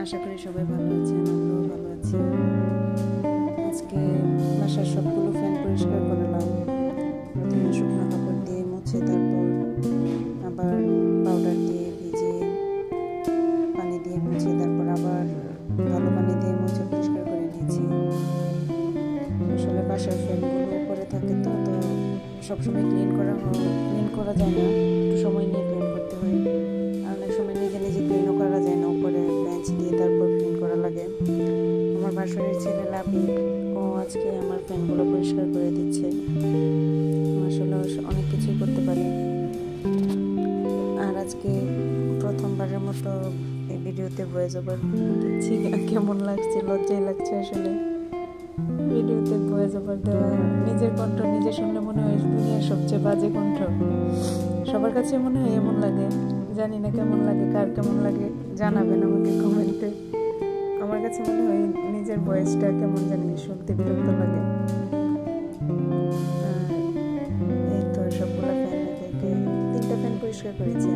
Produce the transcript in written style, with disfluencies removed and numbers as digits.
আশা করি সবাই ভালো আছেন, আমরাও ভালো আছি। আজকে বাসার সবগুলো ফ্যান পরিষ্কার করলাম। প্রথমে শুকনো কাপড় দিয়ে মুছে, তারপর আবার পাউডার দিয়ে ভিজে পানি দিয়ে মুছে, তারপর আবার ভালো পানি দিয়ে মুছে পরিষ্কার করে নিয়েছি। আসলে বাসার ফ্যানগুলো উপরে থাকে তো সবসময় ক্লিন করা যায় না, একটু সময় নিয়ে ক্লিন করতে হয়। আর অনেক সময় নিজে নিজে ক্লিনও করা যায় না, উপরে বেঞ্চ দিয়ে তারপর ক্লিন করা লাগে। আমার বাসারের ছেলে লাভি ও আজকে আমার ফ্যানগুলো পরিষ্কার করে দিচ্ছে। আসলে অনেক কিছুই করতে পারে। আর আজকে প্রথমবারের মতো এই ভিডিওতে ভয়েস ওভার দিচ্ছি। কেমন লাগছে, লজ্জাই লাগছে আসলে। ভিডিওতে ভয়েস ওভার দেওয়া, নিজের কণ্ঠ নিজে শুনলে মনে হয় দুনিয়ার সবচেয়ে বাজে কণ্ঠ। সবার কাছে মনে হয় এমন লাগে, জানি না কেমন লাগে, কার কেমন লাগে জানাবেন আমাকে কমেন্টে। আমার কাছে মনে হয় নিজের ভয়েসটা কেমন জানি শুনতে বিরক্ত লাগে। এই তো সবগুলো ফ্যান একে 3টা ফ্যান পরিষ্কার করেছি